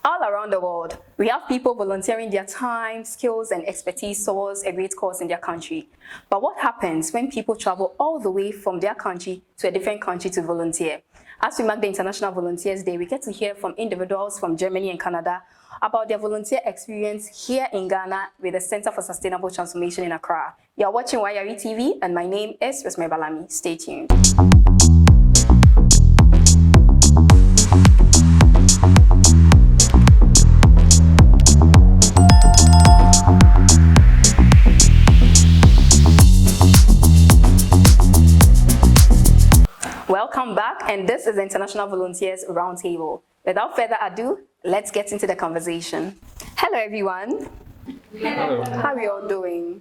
All around the world, we have people volunteering their time, skills, and expertise towards a great cause in their country. But what happens when people travel all the way from their country to a different country to volunteer? As we mark the International Volunteers Day, we get to hear from individuals from Germany and Canada about their volunteer experience here in Ghana with the Center for Sustainable Transformation in Accra. You're watching YRE TV, and my name is Rosemary Balami. Stay tuned. Welcome back, and this is the International Volunteers Roundtable. Without further ado, let's get into the conversation. Hello, everyone. Hello. How are you all doing?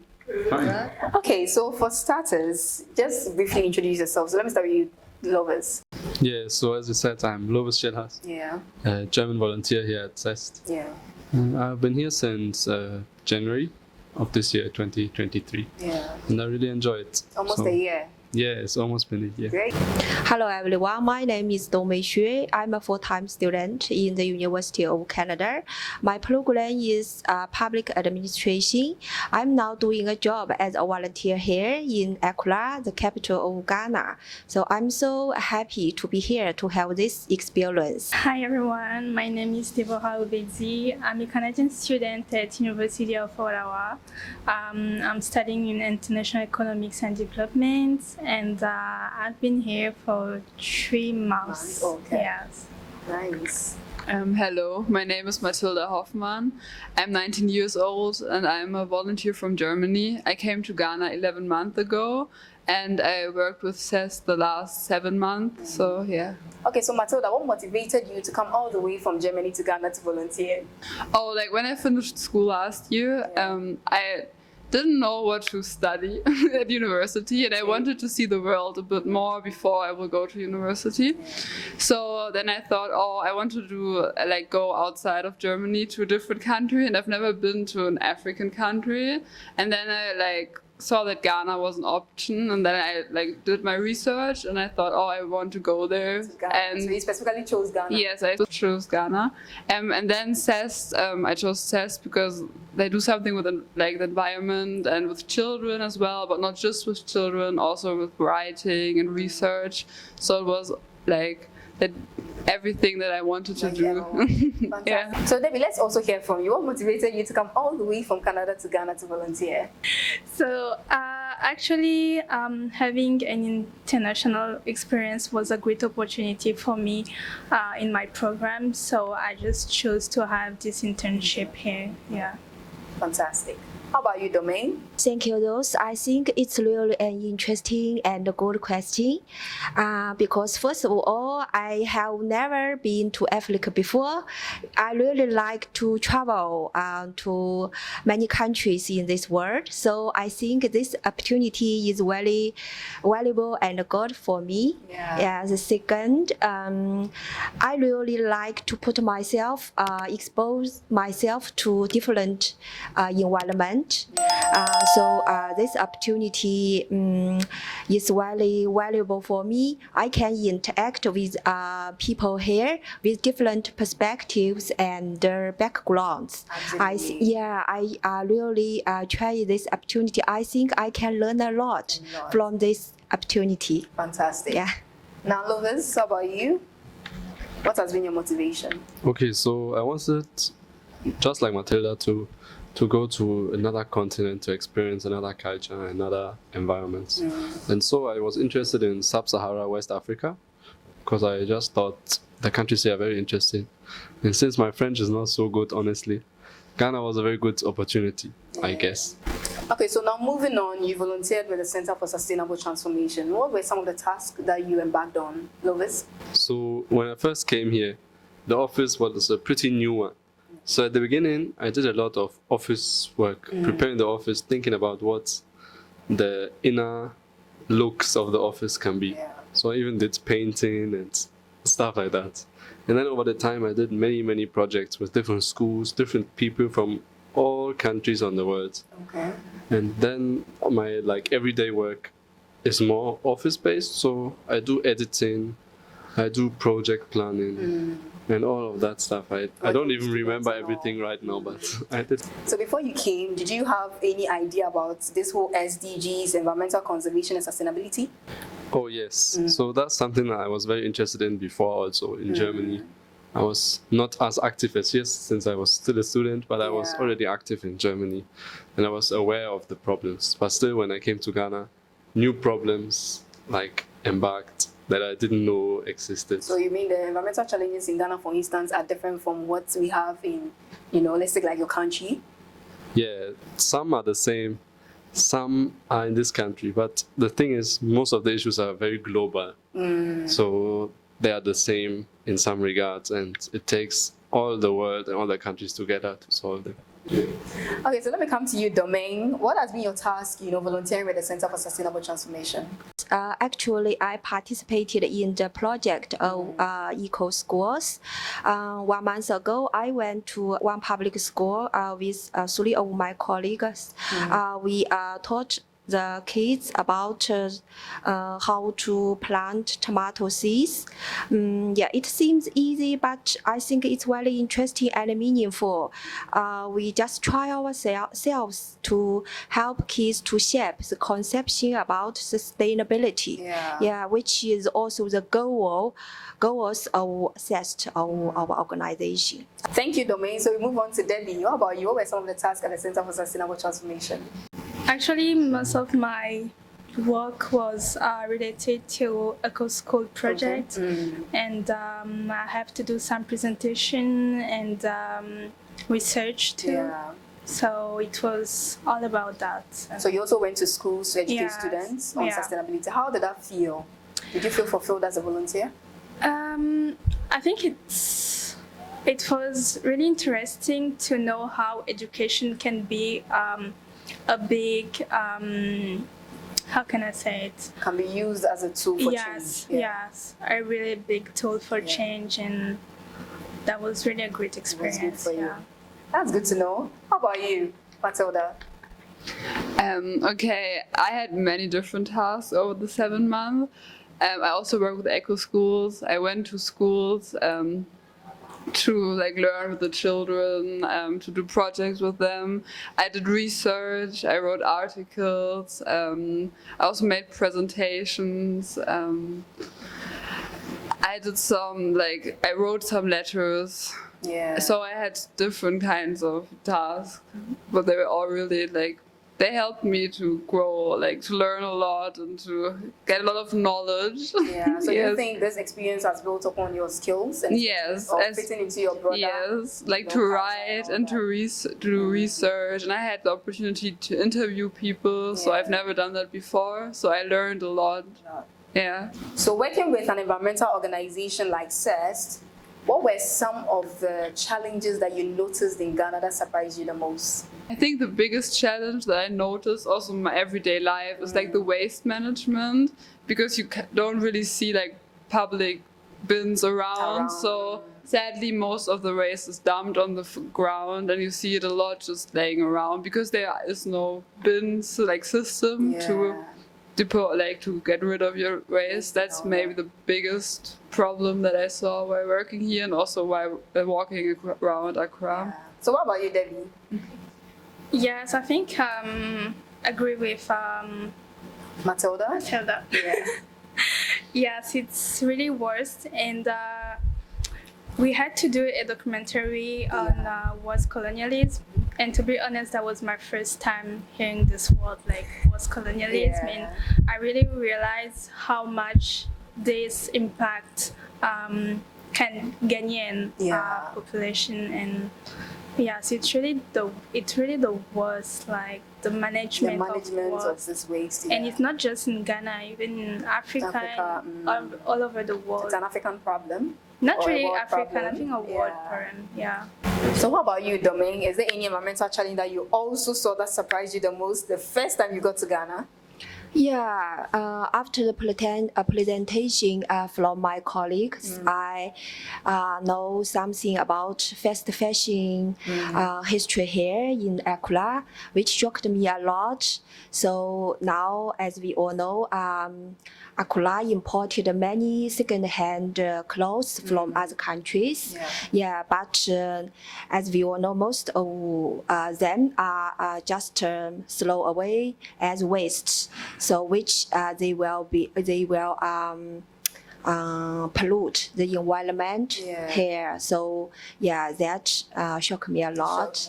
Fine. Okay, so for starters, just briefly introduce yourself. So let me start with you, Lovis. Yeah, so as you said, I'm Lovis Schelhaas, Yeah. a German volunteer here at CeST. Yeah. I've been here since January of this year, 2023. Yeah. And I really enjoy it. Almost a year. Yeah, it's almost been a year. Great. Hello everyone, my name is Mei Xue. I'm a full-time student in the University of Canada. My program is public administration. I'm now doing a job as a volunteer here in Accra, the capital of Ghana. So I'm so happy to be here to have this experience. Hi everyone, my name is Deborah Obedi. I'm a Canadian student at University of Ottawa. I'm studying in international economics and development, and I've been here for 3 months. Okay. Yes. Nice. Hello, my name is Matilda Hoffmann. I'm 19 years old and I'm a volunteer from Germany. I came to Ghana 11 months ago and I worked with CeST the last 7 months, so yeah. Okay, so Matilda, what motivated you to come all the way from Germany to Ghana to volunteer? Oh, like when I finished school last year, I didn't know what to study at university, and I wanted to see the world a bit more before I will go to university. So then I thought, oh, I want to do go outside of Germany to a different country, and I've never been to an African country. And then I saw that Ghana was an option, and then I did my research, and I thought, oh, I want to go there. And so you specifically chose Ghana? Yes, I chose Ghana. And then CeST, I chose CeST because they do something with the environment and with children as well, but not just with children, also with writing and research. So it was everything that I wanted to do. Yeah. So Debbie, let's also hear from you. What motivated you to come all the way from Canada to Ghana to volunteer? So actually, having an international experience was a great opportunity for me in my program. So I just chose to have this internship here. Yeah. Fantastic. How about you, Domain? Thank you, Rose. I think it's really an interesting and good question because first of all, I have never been to Africa before. I really like to travel to many countries in this world. So I think this opportunity is very valuable and good for me. Yeah. The second, I really like to put myself, expose myself to different environment. So this opportunity is very valuable for me. I can interact with people here with different perspectives and their backgrounds. I really try this opportunity. I think I can learn a lot from this opportunity. Fantastic. Yeah. Now, Lovis, how about you? What has been your motivation? Okay, so I wanted, just like Matilda, to go to another continent to experience another culture, another environment. And so I was interested in Sub-Sahara West Africa because I just thought the countries here are very interesting. And since my French is not so good, honestly, Ghana was a very good opportunity, I guess. Okay, so now moving on, you volunteered with the Center for Sustainable Transformation. What were some of the tasks that you embarked on, Lovis? So when I first came here, the office was a pretty new one. So at the beginning, I did a lot of office work, preparing the office, thinking about what the inner looks of the office can be. Yeah. So I even did painting and stuff like that. And then over the time, I did many projects with different schools, different people from all countries on the world. Okay. And then my everyday work is more office-based. So I do editing, I do project planning, and all of that stuff. I don't even remember everything right now, but I did. So before you came, did you have any idea about this whole SDGs, environmental conservation and sustainability? Oh yes, so that's something that I was very interested in before also in Germany. I was not as active as yes, since I was still a student, but I was already active in Germany and I was aware of the problems. But still, when I came to Ghana, new problems like embarked that I didn't know existed. So you mean the environmental challenges in Ghana, for instance, are different from what we have in, you know, let's say like your country? Yeah, some are the same, some are in this country, but the thing is, most of the issues are very global. So they are the same in some regards, and it takes all the world and all the countries together to solve them. Okay, so let me come to you, Domain. What has been your task, you know, volunteering with the Center for Sustainable Transformation? Actually, I participated in the project of eco schools. 1 month ago, I went to one public school with 3 of my colleagues. We taught the kids about how to plant tomato seeds. It seems easy, but I think it's very interesting and meaningful. We just try ourselves to help kids to shape the conception about sustainability. Which is also the goals of CeST, of our organization. Thank you, Domain. So we move on to Debbie. What about you? What were some of the tasks at the Center for Sustainable Transformation? Actually, most of my work was related to eco-school project, and I have to do some presentation and research too. So it was all about that. So you also went to schools to educate students on sustainability. How did that feel? Did you feel fulfilled as a volunteer? I think it was really interesting to know how education can be a big, how can I say it? Can be used as a tool for change. Yes, a really big tool for change, and that was really a great experience. Good for you. That's good to know. How about you, Matilda? Okay, I had many different tasks over the 7 months. I also worked with eco schools. I went to schools to learn with the children, to do projects with them. I did research, I wrote articles, I also made presentations. I did I wrote some letters. So I had different kinds of tasks, but they were all really they helped me to grow, to learn a lot and to get a lot of knowledge. So you think this experience has built upon your skills and fitting into your broader? Yes, to write and to do research, and I had the opportunity to interview people, so I've never done that before, so I learned a lot. So working with an environmental organization like CeST, what were some of the challenges that you noticed in Ghana that surprised you the most? I think the biggest challenge that I noticed also in my everyday life is the waste management, because you don't really see public bins around. So sadly, most of the waste is dumped on the ground, and you see it a lot just laying around because there is no bins system to get rid of your waste. That's maybe the biggest problem that I saw while working here, and also while walking around Accra. So what about you, Debbie? Yes, I think agree with Matilda. Yes, it's really worse, and we had to do a documentary on what's colonialism. And to be honest, that was my first time hearing this word, what's colonialism. And I really realized how much this impact can Ghanaian population. And so it's really the worst, the management of this waste. And it's not just in Ghana, even in Africa and all over the world. It's an African problem. Not really African, I think a world problem. So what about you, Domain? Is there any environmental challenge that you also saw that surprised you the most the first time you got to Ghana? After the presentation from my colleagues, I know something about fast fashion history here in Accra, which shocked me a lot. So now, as we all know, Accra imported many second-hand clothes from other countries. But as we all know, most of them are just thrown away as waste. So which they will pollute the environment here. So that shocked me a lot.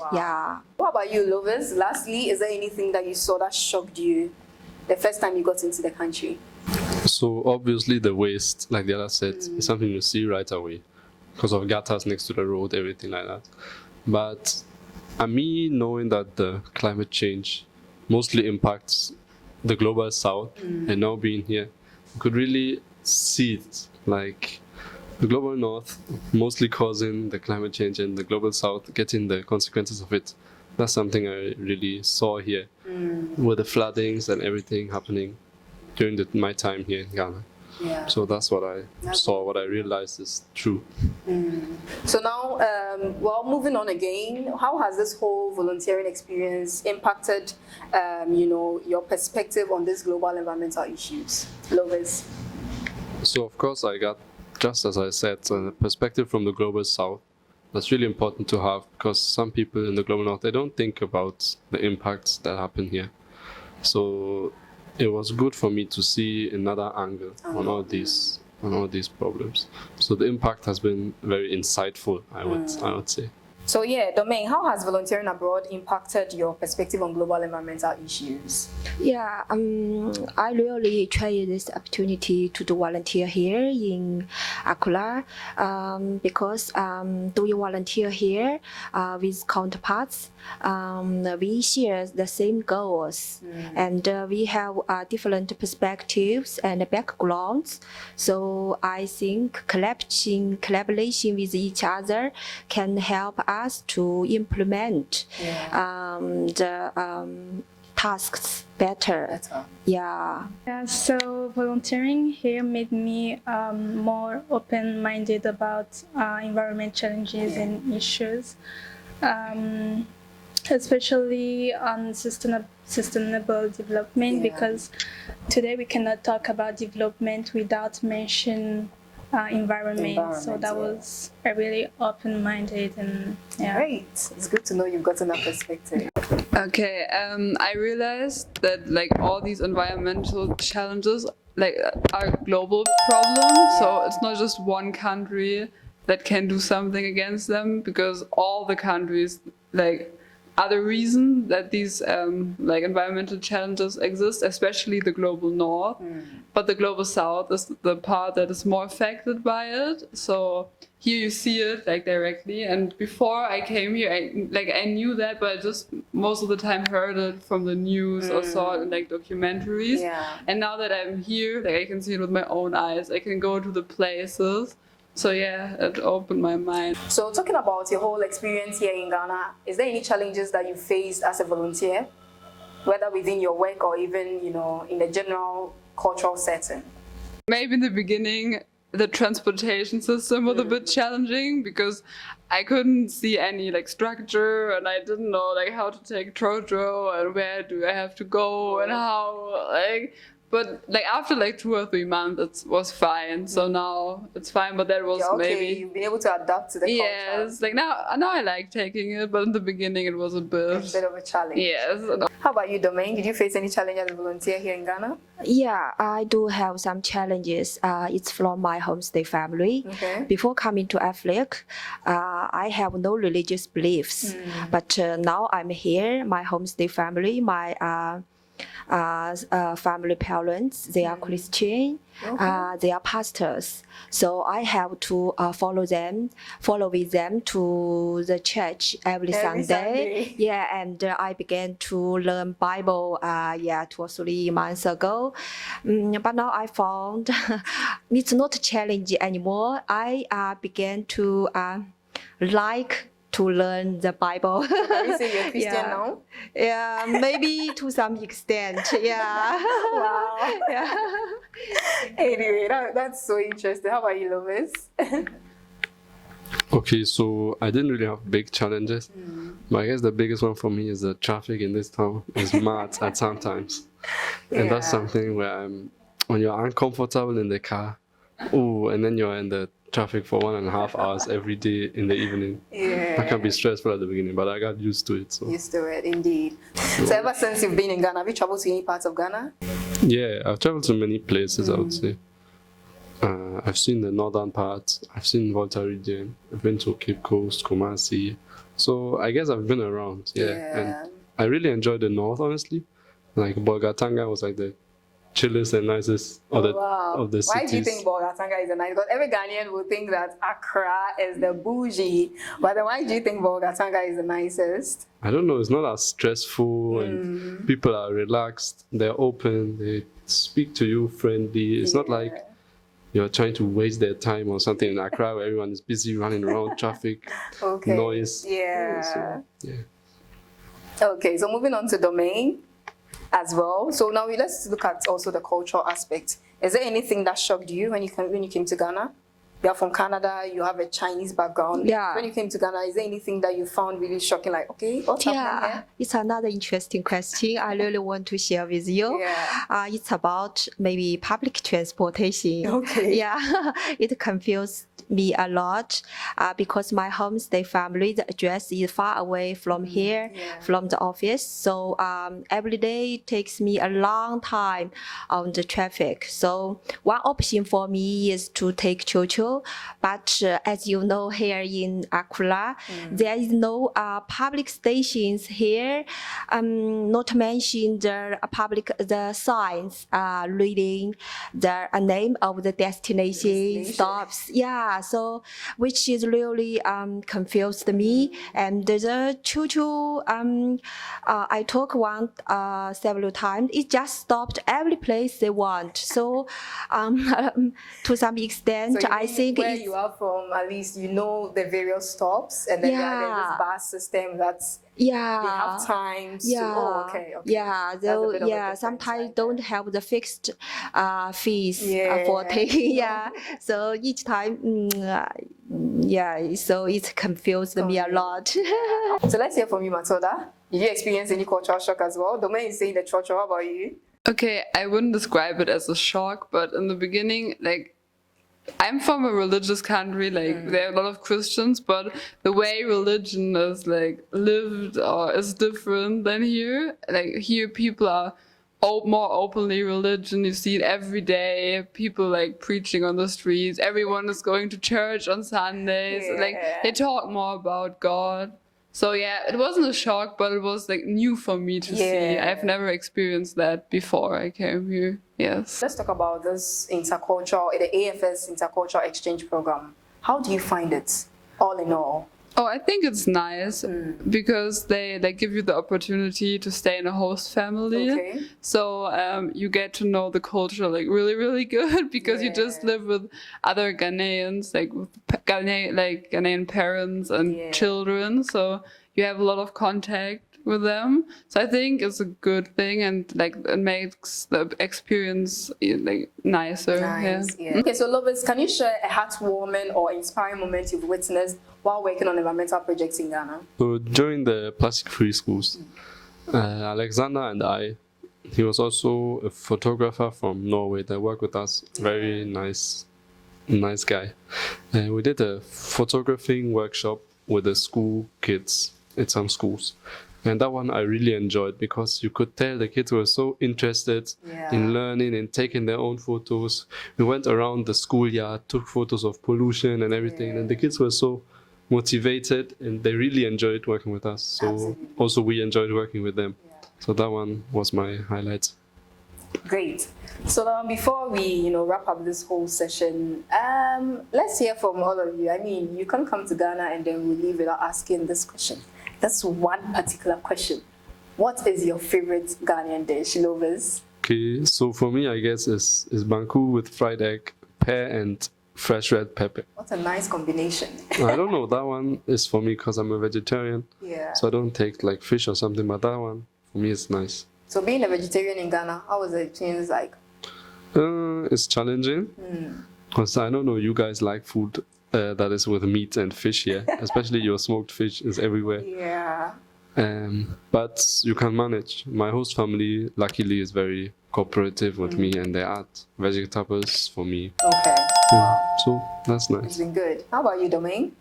What about you, Lovis? Lastly, is there anything that you saw that shocked you the first time you got into the country? So obviously the waste, like the other said, is something you see right away because of gutters next to the road, everything like that. But me knowing that the climate change mostly impacts the global south and now being here, you could really see it, like the global north mostly causing the climate change and the global south getting the consequences of it. That's something I really saw here with the floodings and everything happening during my time here in Ghana. So that's what I saw, what I realized is true. So now, moving on again, how has this whole volunteering experience impacted, your perspective on these global environmental issues? Lovis? So of course I got, just as I said, a perspective from the global south. That's really important to have because some people in the global north, they don't think about the impacts that happen here. So it was good for me to see another angle on all these problems. So the impact has been very insightful, I would say. So Domain, how has volunteering abroad impacted your perspective on global environmental issues? I really treasure this opportunity to do volunteer here in Accra because doing volunteer here with counterparts, we share the same goals and we have different perspectives and backgrounds. So I think collaboration with each other can help us to implement the tasks better. So volunteering here made me more open-minded about environment challenges and issues, especially on sustainable development, because today we cannot talk about development without mentioning environment. So that was a really open-minded and Great. It's good to know you've gotten that perspective. Okay, I realized that like all these environmental challenges are global problems. So it's not just one country that can do something against them, because all the countries are the reason that these environmental challenges exist, especially the global north. But the global south is the part that is more affected by it. So here you see it directly. And before I came here, I knew that, but I just most of the time heard it from the news or saw it in documentaries. And now that I'm here, I can see it with my own eyes. I can go to the places. So it opened my mind. So talking about your whole experience here in Ghana, is there any challenges that you faced as a volunteer, whether within your work or even, in the general cultural setting? Maybe in the beginning, the transportation system was a bit challenging because I couldn't see any structure, and I didn't know how to take Trotro and where do I have to go and how But after 2 or 3 months, it was fine. So now it's fine. But that was maybe you've been able to adapt to the culture. Yes, now I like taking it, but in the beginning it was a bit of a challenge. Yes. How about you, Domain? Did you face any challenge as a volunteer here in Ghana? I do have some challenges. It's from my homestay family. Okay. Before coming to Africa, I have no religious beliefs. But now I'm here. My homestay family, my family parents, they are Christian, they are pastors. So I have to follow with them to the church every Sunday. And I began to learn Bible 2 or 3 months ago. But now I found it's not challenging anymore. I began to like to learn the Bible. So can we say you're Christian now? Yeah, maybe to some extent. Wow. Anyway, that's so interesting. How about you, Lovis? Okay, so I didn't really have big challenges. But I guess the biggest one for me is the traffic in this town is mad at sometimes. And that's something where I'm when you're uncomfortable in the car, and then you're in the traffic for 1.5 hours every day in the evening. Yeah. That can be stressful at the beginning, but I got used to it. So. Used to it, indeed. So ever since you've been in Ghana, have you traveled to any parts of Ghana? Yeah, I've traveled to many places, I would say. I've seen the northern parts, I've seen Volta region, I've been to Cape Coast, Kumasi. So I guess I've been around, and I really enjoyed the north, honestly. Like Bolgatanga was like the chillest and nicest of the cities. Why do you think Bolgatanga is the nice? Because every Ghanaian will think that Accra is the bougie, but then why do you think Bolgatanga is the nicest? I don't know, it's not as stressful and people are relaxed, they're open, they speak to you friendly. It's not like you're trying to waste their time or something in Accra where everyone is busy running around, traffic, noise. Okay, so moving on to domain as well. So now let's look at also the cultural aspect. Is there anything that shocked you when you came to Ghana? You're from Canada, you have a Chinese background. Yeah. When you came to Ghana, is there anything that you found really shocking? Like, okay, what's happening here? It's another interesting question I really want to share with you. It's about maybe public transportation. Okay. Yeah, it confused me a lot because my homestay family, the address is far away from here, from the office. So every day takes me a long time on the traffic. So one option for me is to take Chocho. But as you know, here in Accra, there is no public stations here. Not to mention the signs reading the name of the destination stops. Yeah, so which is really confused me. And the Chocho, I took one several times. It just stopped every place they want. So to some extent, I think where you are from, at least you know the various stops, and then there's this bus system that's you have times to sometimes don't have the fixed fees for taking so each time so it confused me a lot. So let's hear from you, Matilda. Did you experience any cultural shock as well? Domain is saying the church. How about you? Okay, I wouldn't describe it as a shock, but in the beginning, like, I'm from a religious country, like there are a lot of Christians, but the way religion is like lived or is different than here. Like here people are more openly religion. You see it every day. People like preaching on the streets. Everyone is going to church on Sundays. Like they talk more about God. So yeah, it wasn't a shock, but it was like new for me to see. I've never experienced that before I came here. Yes. Let's talk about this intercultural, the AFS Intercultural Exchange Program. How do you find it, all in all? Oh, I think it's nice because they give you the opportunity to stay in a host family. Okay. So you get to know the culture like really, really good because you just live with other Ghanaians, like with Ghanaian parents and children. So you have a lot of contact with them. So I think it's a good thing, and like it makes the experience like nicer. Nice. Yeah. Okay, so Lovis, can you share a heartwarming or inspiring moment you've witnessed while working on environmental projects in Ghana? So during the plastic-free schools, Alexander and he was also a photographer from Norway that worked with us. Very nice guy. And we did a photographing workshop with the school kids at some schools. And that one I really enjoyed because you could tell the kids were so interested in learning and taking their own photos. We went around the schoolyard, took photos of pollution and everything, and the kids were so motivated and they really enjoyed working with us. So also we enjoyed working with them. So that one was my highlight. Great. So before we wrap up this whole session, let's hear from all of you. I mean, you can't come to Ghana and then we leave without asking this question. That's one particular question. What is your favorite Ghanaian dish, Lovis? Okay, so for me, I guess is banku with fried egg, pear and fresh red pepper. What a nice combination. I don't know, that one is for me because I'm a vegetarian. So I don't take like fish or something, but that one for me is nice. So being a vegetarian in Ghana, how was the experience like? It's challenging because I don't know, you guys like food that is with meat and fish here, especially your smoked fish is everywhere. But you can manage. My host family, luckily, is very cooperative with me, and they add vegetables for me. Okay. Yeah, so that's It's nice. been good. How about you, Domain?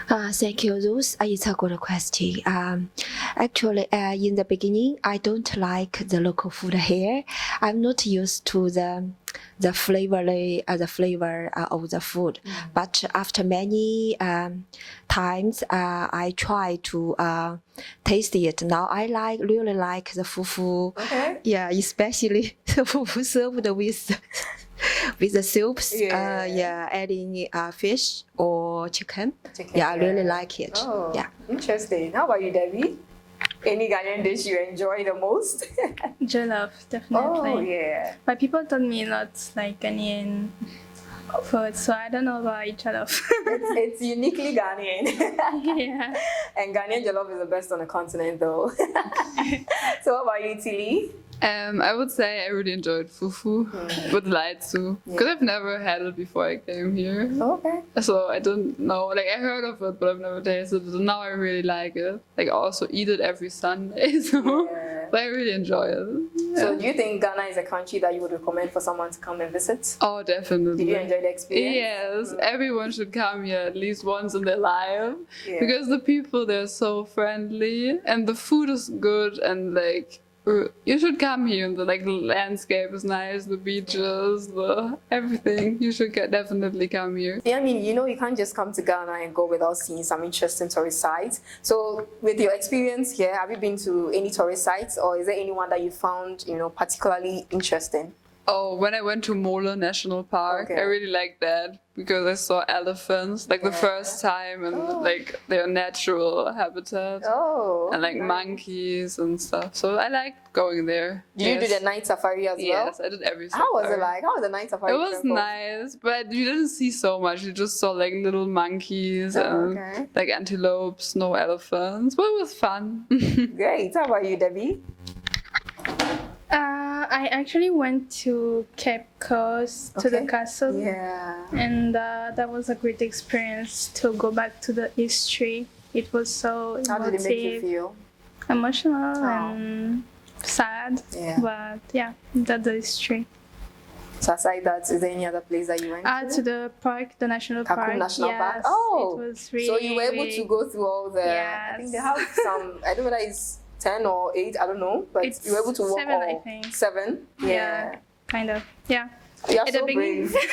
Thank you, Ruth. It's a good question. Actually, in the beginning, I don't like the local food here. I'm not used to the flavor of the food. But after many times, I try to taste it. Now I really like the fufu. Okay. Yeah, especially the fufu served with the soups. Adding fish or chicken. Yeah, I really like it. Oh, Yeah. interesting. How about you, Debbie? Any Ghanaian dish you enjoy the most? Jollof, definitely. Oh, yeah. But people told me not like Ghanaian food, so I don't know about jollof. It's uniquely Ghanaian. Yeah. And Ghanaian jollof is the best on the continent, though. So, how about you, Tilly? I would say I really enjoyed fufu with light soup because I've never had it before I came here. Okay. So I don't know. Like I heard of it, but I've never tasted it. And now I really like it. Like I also eat it every Sunday. So but I really enjoy it. Yeah. So, do you think Ghana is a country that you would recommend for someone to come and visit? Oh, definitely. Did you enjoy the experience? Yes, everyone should come here at least once in their life Yeah. because the people they're so friendly and the food is good and like you should come here and the landscape is nice, the beaches, the everything. You should definitely come here. Yeah, I mean, you can't just come to Ghana and go without seeing some interesting tourist sites. So, with your experience here, have you been to any tourist sites, or is there anyone that you found, particularly interesting? Oh, when I went to Mole National Park, Okay. I really liked that because I saw elephants the first time and their natural habitat Oh, and monkeys and stuff. So I liked going there. Did you do the night safari as well? Yes, I did every safari. How was it like? How was the night safari? It was nice, but you didn't see so much. You just saw little monkeys and antelopes, no elephants. But it was fun. Great. How about you, Debbie? I actually went to Cape Coast to the castle. Yeah. And that was a great experience to go back to the history. It was so How did it make you feel? emotional and sad. Yeah. But yeah, that's the history. So aside that, is there any other place that you went To the park, the national Kakum park. National yes, Park? Oh, it was really. so you were able to go through all the. Yes. I think they have some. I don't know whether it's 10 or 8. I don't know, but It's you were able to walk 7, all. I think. 7. Yeah, kind of. Yeah. You are At the so beginning- brave.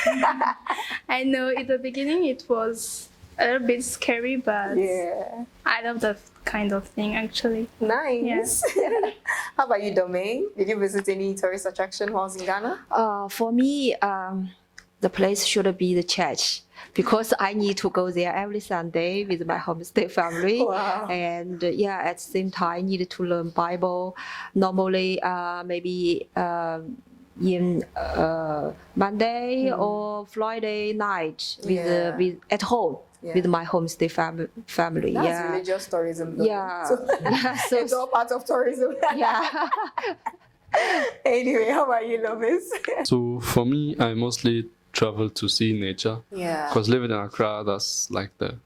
I know at the beginning it was a little bit scary, but Yeah. I love that kind of thing actually. Nice. How about you, Domain? Did you visit any tourist attraction whilst in Ghana? For me, the place should be the church because I need to go there every Sunday with my homestay family. Wow. And at the same time, I need to learn Bible. Normally, maybe in Monday or Friday night with at home with my homestay family. That's religious tourism, though. Yeah. So, So it's all part of tourism. yeah. Anyway, how about you, Lovis? So for me, I mostly travel to see nature. Yeah. Because living in Accra, that's the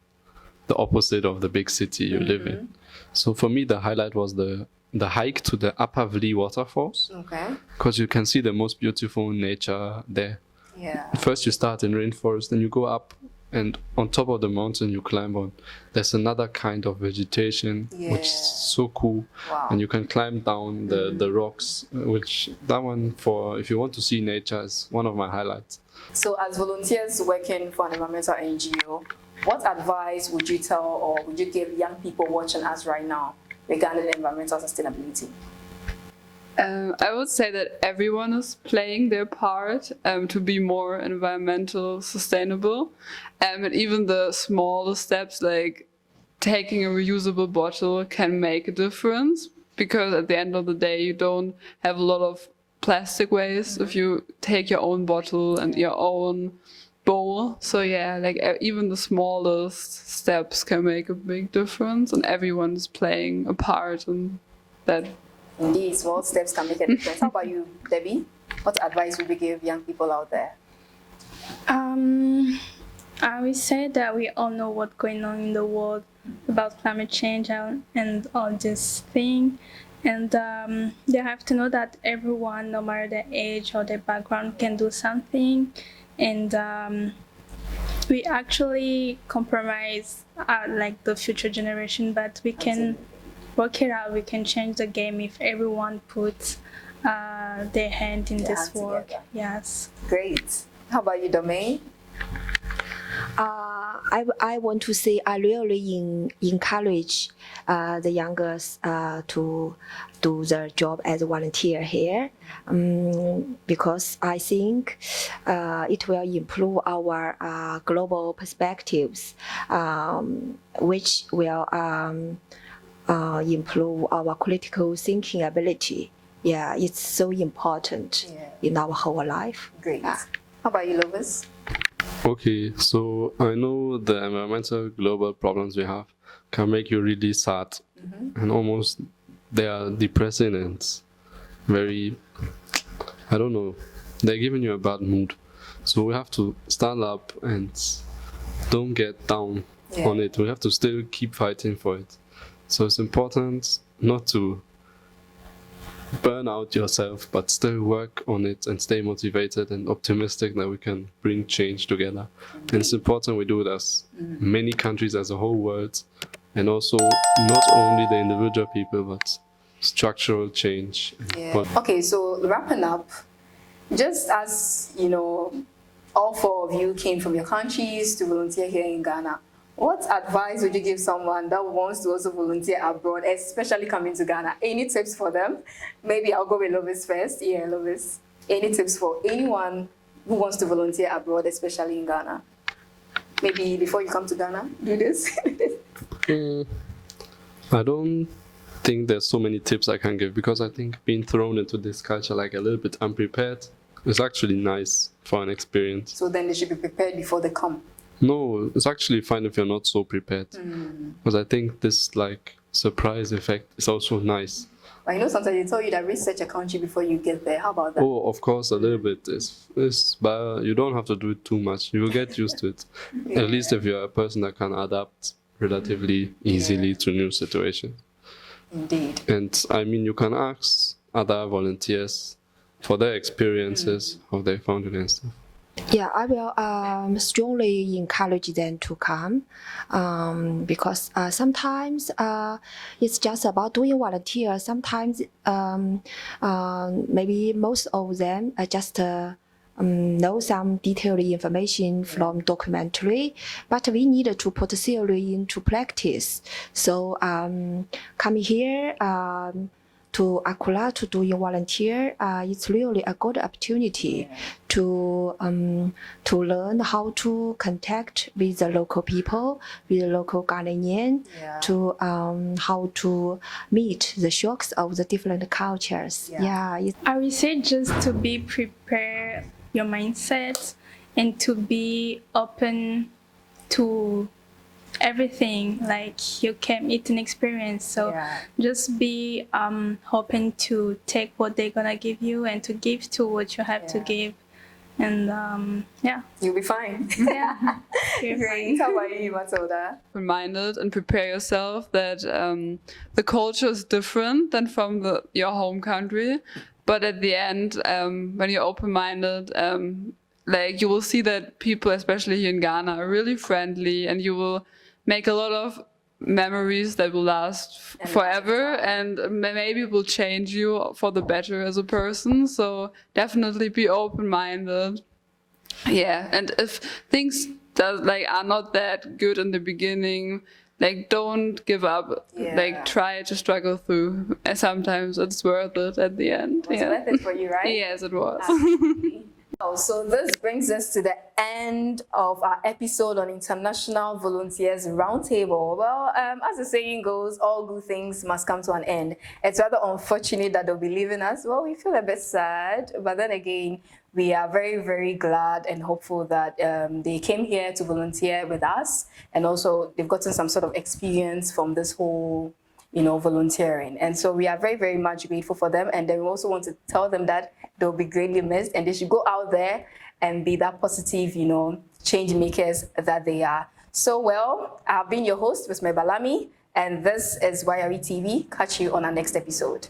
opposite of the big city you live in. So for me, the highlight was the hike to the Upper Valley waterfalls. Okay. Because you can see the most beautiful nature there. Yeah. First you start in rainforest, then you go up, and on top of the mountain you climb on. There's another kind of vegetation, which is so cool. Wow. And you can climb down the rocks, which that one, for if you want to see nature, is one of my highlights. So, as volunteers working for an environmental NGO, what advice would you tell or would you give young people watching us right now regarding environmental sustainability? I would say that everyone is playing their part to be more environmental sustainable. And even the smaller steps like taking a reusable bottle can make a difference because at the end of the day you don't have a lot of plastic waste if you take your own bottle and your own bowl. So even the smallest steps can make a big difference and everyone is playing a part in that. Indeed, small steps can make a difference. How about you, Debbie? What advice would you give young people out there? We say that we all know what's going on in the world about climate change and all this thing. And they have to know that everyone, no matter their age or their background, can do something. And we actually compromise like the future generation, but we can work it out. We can change the game if everyone puts their hand in this work. Together. Yes. Great. How about you, Domain? I want to say I really encourage the youngers to do their job as a volunteer here, because I think it will improve our global perspectives, which will improve our critical thinking ability. Yeah, it's so important in our whole life. Great. How about you, Lovis? Okay, so I know the environmental global problems we have can make you really sad, and almost they are depressing and very, I don't know, they're giving you a bad mood. So we have to stand up and don't get down on it. We have to still keep fighting for it. So it's important not to burn out yourself, but still work on it and stay motivated and optimistic that we can bring change together. And it's important we do it as many countries, as a whole world, and also not only the individual people, but structural change. Okay, so wrapping up, just as you know, all four of you came from your countries to volunteer here in Ghana, what advice would you give someone that wants to also volunteer abroad, especially coming to Ghana? Any tips for them? Maybe I'll go with Lovis first. Yeah, Lovis. Any tips for anyone who wants to volunteer abroad, especially in Ghana? Maybe before you come to Ghana, do this. I don't think there's so many tips I can give, because I think being thrown into this culture like a little bit unprepared is actually nice for an experience. So then they should be prepared before they come. No, it's actually fine if you're not so prepared, because I think this like surprise effect is also nice. But you know, sometimes they tell you that research a country before you get there. How about that? Oh, of course, a little bit is, but you don't have to do it too much. You will get used to it. At least if you're a person that can adapt relatively easily to new situations. Indeed. And I mean, you can ask other volunteers for their experiences, how they found it and stuff. Yeah, I will strongly encourage them to come, because sometimes it's just about doing volunteer. Sometimes maybe most of them just know some detailed information from documentary, but we need to put theory into practice. So coming here to Accra to do your volunteer, it's really a good opportunity to learn how to contact with the local people, with the local Ghanaian, to how to meet the shocks of the different cultures. I would say just to be prepared, your mindset, and to be open to everything. Like you can eat an experience, so just be hoping to take what they're gonna give you and to give to what you have to give, and you'll be fine. Great. How about you, Matilda? Reminded and prepare yourself that the culture is different than from your home country, but at the end, when you're open-minded, like you will see that people, especially here in Ghana, are really friendly, and you will make a lot of memories that will last forever, and maybe will change you for the better as a person. So definitely be open-minded. Yeah, and if things are not that good in the beginning, like don't give up. Like try to struggle through. And sometimes it's worth it at the end. It was worth it for you, right? Yes, it was. So this brings us to the end of our episode on International Volunteers Roundtable. Well, as the saying goes, all good things must come to an end. It's rather unfortunate that they'll be leaving us. Well, we feel a bit sad, but then again, we are very, very glad and hopeful that they came here to volunteer with us, and also they've gotten some sort of experience from this whole volunteering. And so we are very, very much grateful for them. And then we also want to tell them that they'll be greatly missed, and they should go out there and be that positive, change makers that they are. So, well, I've been your host, Rosemary Balami, and this is YRE TV. Catch you on our next episode.